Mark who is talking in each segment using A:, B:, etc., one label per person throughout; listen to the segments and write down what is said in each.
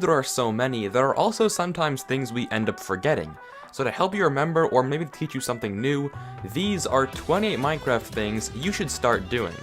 A: There are so many, there are also sometimes things we end up forgetting. So to help you remember, or maybe to teach you something new, these are 28 Minecraft things you should start doing.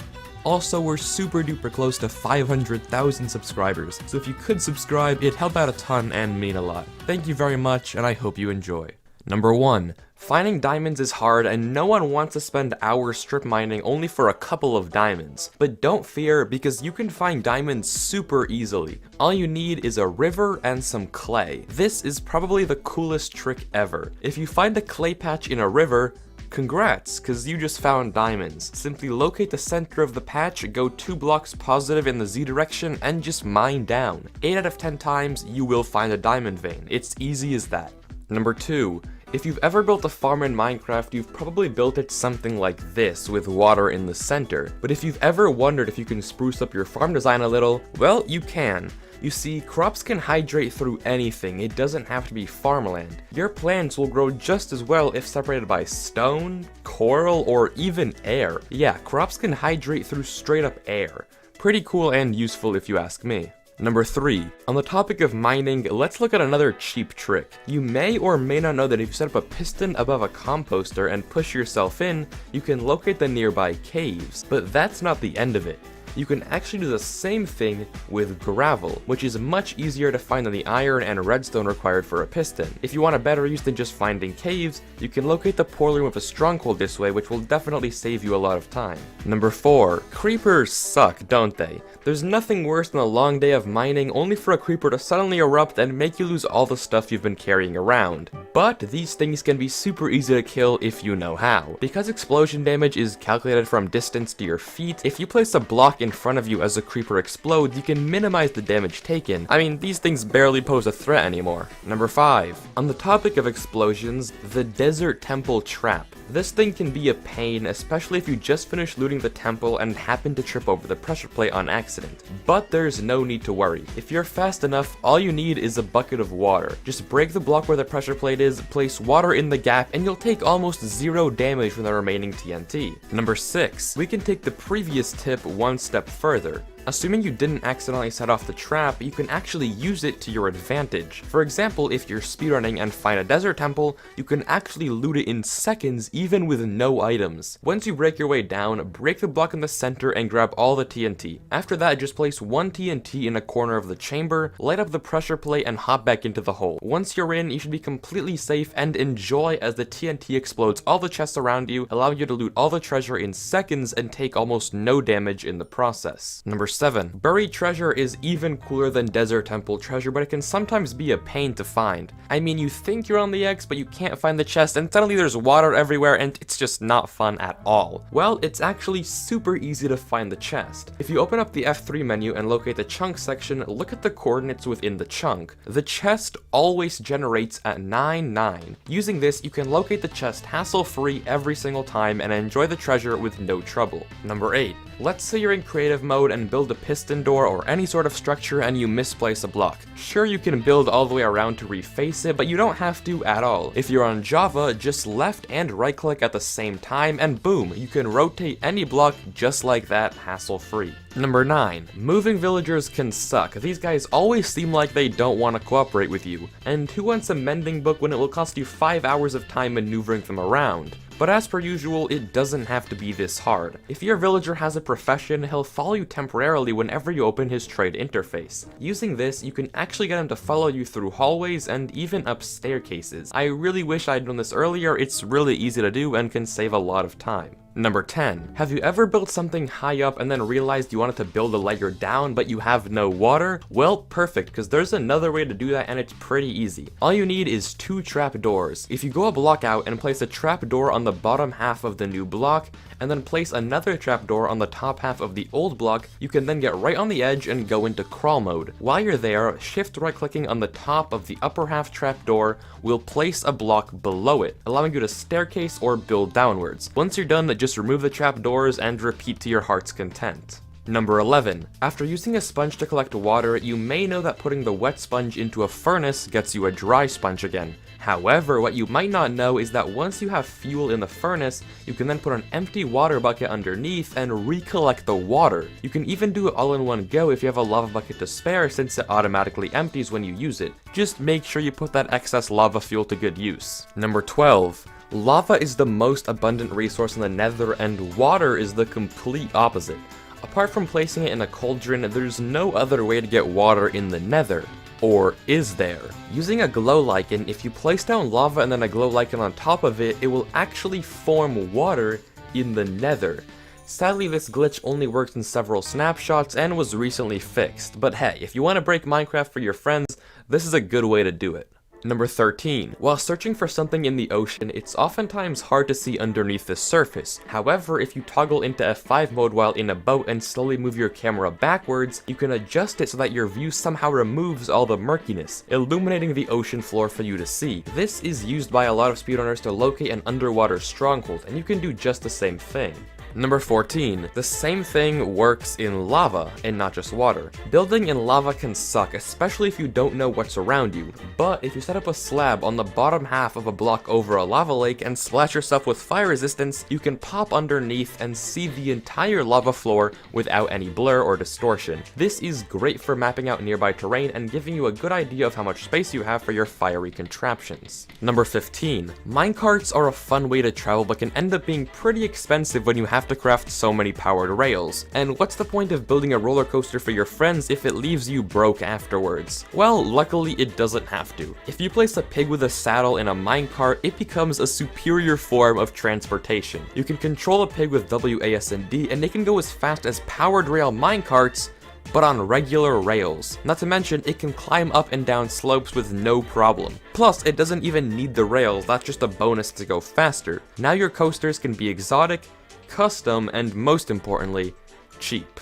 A: Also, we're super duper close to 500,000 subscribers, so if you could subscribe, it'd help out a ton and mean a lot. Thank you very much, and I hope you enjoy. Number 1. Finding diamonds is hard, and no one wants to spend hours strip mining only for a couple of diamonds. But don't fear, because you can find diamonds super easily. All you need is a river and some clay. This is probably the coolest trick ever. If you find a clay patch in a river, congrats, cause you just found diamonds. Simply locate the center of the patch, go 2 blocks positive in the Z direction, and just mine down. 8 out of 10 times, you will find a diamond vein. It's easy as that. Number 2. If you've ever built a farm in Minecraft, you've probably built it something like this, with water in the center. But if you've ever wondered if you can spruce up your farm design a little, well, you can. You see, crops can hydrate through anything, it doesn't have to be farmland. Your plants will grow just as well if separated by stone, coral, or even air. Yeah, crops can hydrate through straight up air. Pretty cool and useful if you ask me. Number 3. On the topic of mining, let's look at another cheap trick. You may or may not know that if you set up a piston above a composter and push yourself in, you can locate the nearby caves. But that's not the end of it. You can actually do the same thing with gravel, which is much easier to find than the iron and redstone required for a piston. If you want a better use than just finding caves, you can locate the portal room of a stronghold this way, which will definitely save you a lot of time. Number 4. Creepers suck, don't they? There's nothing worse than a long day of mining only for a creeper to suddenly erupt and make you lose all the stuff you've been carrying around. But these things can be super easy to kill if you know how. Because explosion damage is calculated from distance to your feet, if you place a block in front of you as a creeper explodes, you can minimize the damage taken. I mean, these things barely pose a threat anymore. Number 5. On the topic of explosions, the Desert Temple Trap. This thing can be a pain, especially if you just finished looting the temple and happen to trip over the pressure plate on accident. But there's no need to worry. If you're fast enough, all you need is a bucket of water. Just break the block where the pressure plate is, place water in the gap, and you'll take almost 0 damage from the remaining TNT. Number 6. We can take the previous tip one step further. Assuming you didn't accidentally set off the trap, you can actually use it to your advantage. For example, if you're speedrunning and find a desert temple, you can actually loot it in seconds even with no items. Once you break your way down, break the block in the center and grab all the TNT. After that, just place 1 TNT in a corner of the chamber, light up the pressure plate, and hop back into the hole. Once you're in, you should be completely safe and enjoy as the TNT explodes all the chests around you, allowing you to loot all the treasure in seconds and take almost no damage in the process. Number 7. Buried treasure is even cooler than Desert Temple treasure, but it can sometimes be a pain to find. I mean, you think you're on the X, but you can't find the chest, and suddenly there's water everywhere, and it's just not fun at all. Well, it's actually super easy to find the chest. If you open up the F3 menu and locate the chunk section, look at the coordinates within the chunk. The chest always generates at 9,9. Using this, you can locate the chest hassle-free every single time and enjoy the treasure with no trouble. Number 8. Let's say you're in creative mode and build a piston door or any sort of structure and you misplace a block. Sure, you can build all the way around to reface it, but you don't have to at all. If you're on Java, just left and right click at the same time and boom, you can rotate any block just like that, hassle-free. Number 9. Moving villagers can suck. These guys always seem like they don't want to cooperate with you. And who wants a mending book when it will cost you 5 hours of time maneuvering them around? But as per usual, it doesn't have to be this hard. If your villager has a profession, he'll follow you temporarily whenever you open his trade interface. Using this, you can actually get him to follow you through hallways and even up staircases. I really wish I'd done this earlier, it's really easy to do and can save a lot of time. Number 10. Have you ever built something high up and then realized you wanted to build a layer down but you have no water? Well, perfect, because there's another way to do that and it's pretty easy. All you need is 2 trapdoors. If you go a block out and place a trapdoor on the bottom half of the new block, and then place another trapdoor on the top half of the old block, you can then get right on the edge and go into crawl mode. While you're there, shift right clicking on the top of the upper half trapdoor will place a block below it, allowing you to staircase or build downwards. Once you're done, just remove the trapdoors and repeat to your heart's content. Number 11. After using a sponge to collect water, you may know that putting the wet sponge into a furnace gets you a dry sponge again. However, what you might not know is that once you have fuel in the furnace, you can then put an empty water bucket underneath and recollect the water. You can even do it all in one go if you have a lava bucket to spare, since it automatically empties when you use it. Just make sure you put that excess lava fuel to good use. Number 12. Lava is the most abundant resource in the Nether, and water is the complete opposite. Apart from placing it in a cauldron, there's no other way to get water in the Nether. Or is there? Using a glow lichen, if you place down lava and then a glow lichen on top of it, it will actually form water in the Nether. Sadly, this glitch only works in several snapshots and was recently fixed, but hey, if you want to break Minecraft for your friends, this is a good way to do it. Number 13. While searching for something in the ocean, it's oftentimes hard to see underneath the surface. However, if you toggle into F5 mode while in a boat and slowly move your camera backwards, you can adjust it so that your view somehow removes all the murkiness, illuminating the ocean floor for you to see. This is used by a lot of speedrunners to locate an underwater stronghold, and you can do just the same thing. Number 14. The same thing works in lava, and not just water. Building in lava can suck, especially if you don't know what's around you, but if you set up a slab on the bottom half of a block over a lava lake and splash yourself with fire resistance, you can pop underneath and see the entire lava floor without any blur or distortion. This is great for mapping out nearby terrain and giving you a good idea of how much space you have for your fiery contraptions. Number 15. Minecarts are a fun way to travel but can end up being pretty expensive when you have to craft so many powered rails. And what's the point of building a roller coaster for your friends if it leaves you broke afterwards? Well, luckily it doesn't have to. If you place a pig with a saddle in a minecart, it becomes a superior form of transportation. You can control a pig with WASD and they can go as fast as powered rail minecarts, but on regular rails. Not to mention, it can climb up and down slopes with no problem. Plus, it doesn't even need the rails, that's just a bonus to go faster. Now your coasters can be exotic, custom, and most importantly, cheap.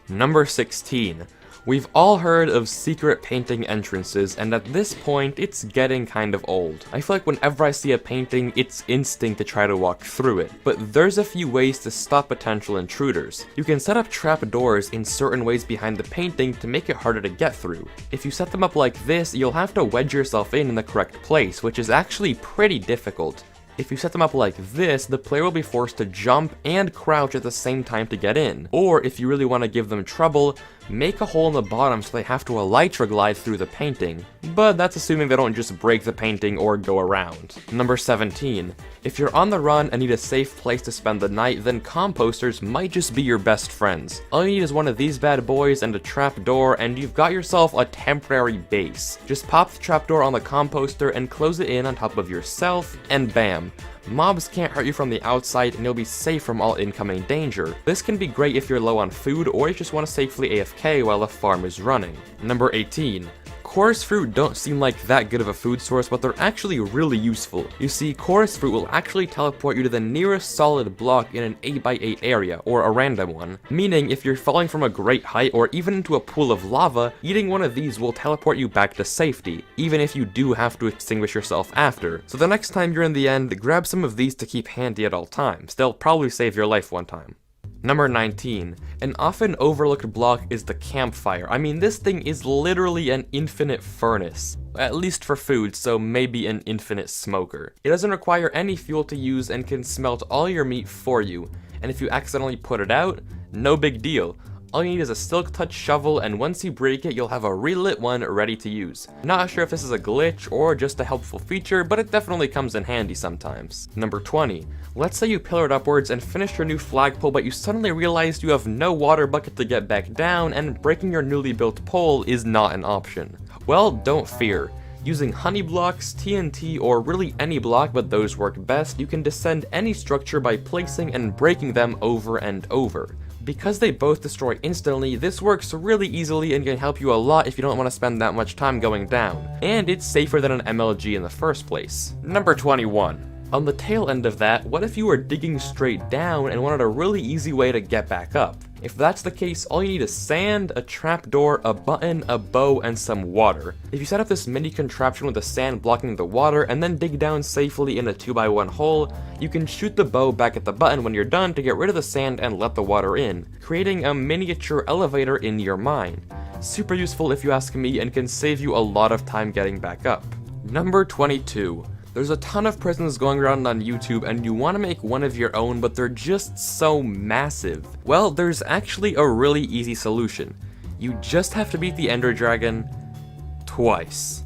A: Number 16. We've all heard of secret painting entrances, and at this point, it's getting kind of old. I feel like whenever I see a painting, it's instinct to try to walk through it. But there's a few ways to stop potential intruders. You can set up trapdoors in certain ways behind the painting to make it harder to get through. If you set them up like this, you'll have to wedge yourself in the correct place, which is actually pretty difficult. If you set them up like this, the player will be forced to jump and crouch at the same time to get in. Or if you really want to give them trouble, make a hole in the bottom so they have to elytra glide through the painting. But that's assuming they don't just break the painting or go around. Number 17. If you're on the run and need a safe place to spend the night, then composters might just be your best friends. All you need is one of these bad boys and a trapdoor, and you've got yourself a temporary base. Just pop the trapdoor on the composter and close it in on top of yourself, and bam. Mobs can't hurt you from the outside and you'll be safe from all incoming danger. This can be great if you're low on food or you just want to safely AFK while a farm is running. Number 18. Chorus fruit don't seem like that good of a food source, but they're actually really useful. You see, chorus fruit will actually teleport you to the nearest solid block in an 8x8 area, or a random one. Meaning, if you're falling from a great height or even into a pool of lava, eating one of these will teleport you back to safety, even if you do have to extinguish yourself after. So the next time you're in the end, grab some of these to keep handy at all times. They'll probably save your life one time. Number 19. An often overlooked block is the campfire. I mean, this thing is literally an infinite furnace. At least for food, so maybe an infinite smoker. It doesn't require any fuel to use and can smelt all your meat for you. And if you accidentally put it out, no big deal. All you need is a Silk Touch shovel, and once you break it, you'll have a relit one ready to use. Not sure if this is a glitch or just a helpful feature, but it definitely comes in handy sometimes. Number 20. Let's say you pillared upwards and finished your new flagpole, but you suddenly realized you have no water bucket to get back down, and breaking your newly built pole is not an option. Well, don't fear. Using honey blocks, TNT, or really any block, but those work best, you can descend any structure by placing and breaking them over and over. Because they both destroy instantly, this works really easily and can help you a lot if you don't want to spend that much time going down. And it's safer than an MLG in the first place. Number 21. On the tail end of that, what if you were digging straight down and wanted a really easy way to get back up? If that's the case, all you need is sand, a trapdoor, a button, a bow, and some water. If you set up this mini contraption with the sand blocking the water and then dig down safely in a 2x1 hole, you can shoot the bow back at the button when you're done to get rid of the sand and let the water in, creating a miniature elevator in your mine. Super useful if you ask me, and can save you a lot of time getting back up. Number 22. There's a ton of prisons going around on YouTube and you want to make one of your own, but they're just so massive. Well, there's actually a really easy solution. You just have to beat the Ender Dragon twice.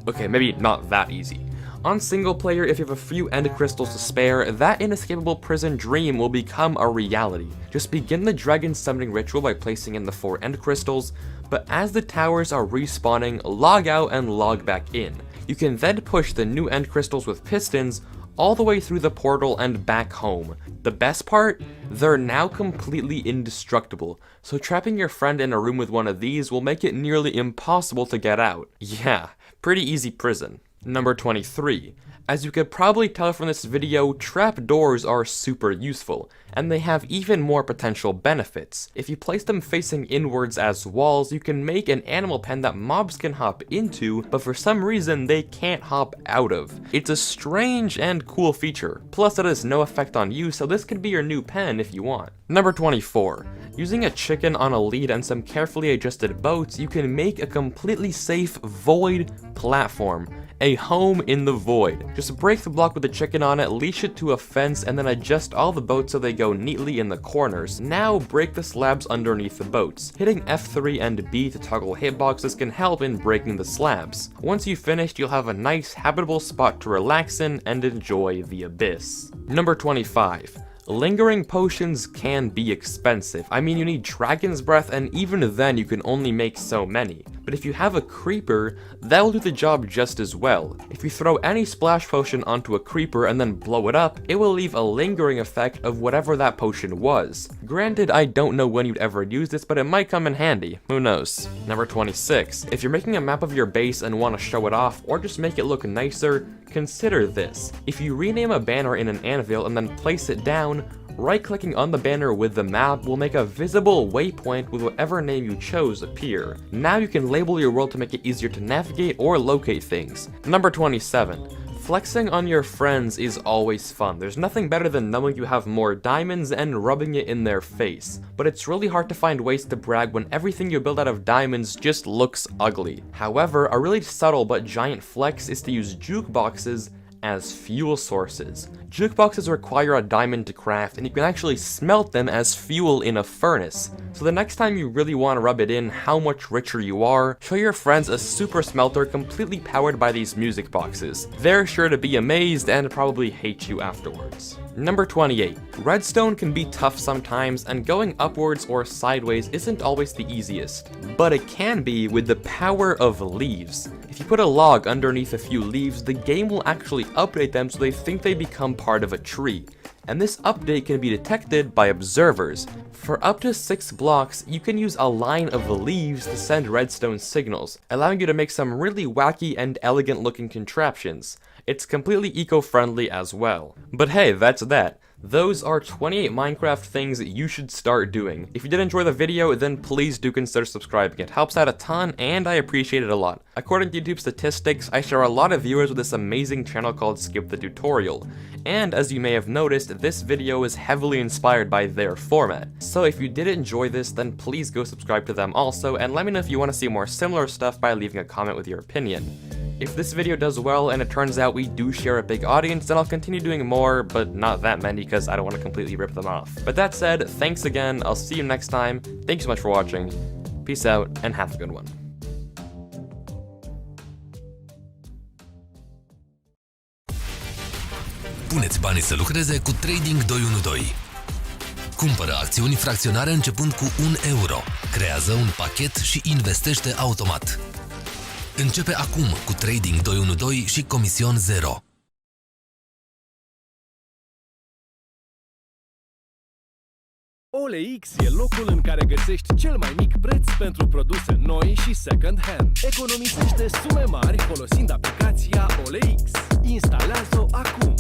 A: Okay, maybe not that easy. On single player, if you have a few End Crystals to spare, that inescapable prison dream will become a reality. Just begin the dragon summoning ritual by placing in the 4 End Crystals, but as the towers are respawning, log out and log back in. You can then push the new End Crystals with pistons all the way through the portal and back home. The best part? They're now completely indestructible, so trapping your friend in a room with one of these will make it nearly impossible to get out. Yeah, pretty easy prison. Number 23. As you could probably tell from this video, trapdoors are super useful, and they have even more potential benefits. If you place them facing inwards as walls, you can make an animal pen that mobs can hop into, but for some reason they can't hop out of. It's a strange and cool feature, plus it has no effect on you, so this could be your new pen if you want. Number 24. Using a chicken on a lead and some carefully adjusted boats, you can make a completely safe void platform. A home in the void. Just break the block with the chicken on it, leash it to a fence, and then adjust all the boats so they go neatly in the corners. Now break the slabs underneath the boats. Hitting F3 and B to toggle hitboxes can help in breaking the slabs. Once you've finished, you'll have a nice habitable spot to relax in and enjoy the abyss. Number 25. Lingering potions can be expensive. I mean, you need Dragon's Breath, and even then you can only make so many. But if you have a creeper, that will do the job just as well. If you throw any splash potion onto a creeper and then blow it up, it will leave a lingering effect of whatever that potion was. Granted, I don't know when you'd ever use this, but it might come in handy. Who knows? Number 26. If you're making a map of your base and want to show it off, or just make it look nicer, consider this. If you rename a banner in an anvil and then place it down, right-clicking on the banner with the map will make a visible waypoint with whatever name you chose appear. Now you can label your world to make it easier to navigate or locate things. Number 27. Flexing on your friends is always fun. There's nothing better than knowing you have more diamonds and rubbing it in their face. But it's really hard to find ways to brag when everything you build out of diamonds just looks ugly. However, a really subtle but giant flex is to use jukeboxes as fuel sources. Jukeboxes require a diamond to craft, and you can actually smelt them as fuel in a furnace. So the next time you really want to rub it in how much richer you are, show your friends a super smelter completely powered by these music boxes. They're sure to be amazed and probably hate you afterwards. Number 28. Redstone can be tough sometimes, and going upwards or sideways isn't always the easiest, but it can be with the power of leaves. If you put a log underneath a few leaves, the game will actually update them so they think they become part of a tree. And this update can be detected by observers. For up to 6 blocks, you can use a line of leaves to send redstone signals, allowing you to make some really wacky and elegant looking contraptions. It's completely eco-friendly as well. But hey, that's that. Those are 28 Minecraft things that you should start doing. If you did enjoy the video, then please do consider subscribing. It helps out a ton, and I appreciate it a lot. According to YouTube statistics, I share a lot of viewers with this amazing channel called Skip the Tutorial. And as you may have noticed, this video is heavily inspired by their format. So if you did enjoy this, then please go subscribe to them also, and let me know if you want to see more similar stuff by leaving a comment with your opinion. If this video does well and it turns out we do share a big audience, then I'll continue doing more, but not that many because I don't want to completely rip them off. But that said, thanks again, I'll see you next time, thank you so much for watching, peace out, and have a good one.
B: Puneți banii să lucreze cu Trading 212. Cumpără acțiuni fracționare începând cu 1 euro. Creează un pachet și investește automat. Începe acum cu Trading 212 și comision 0.
C: OLX e locul în care găsești cel mai mic preț pentru produse noi și second hand. Economisește sume mari folosind aplicația OLX. Instalează-o acum!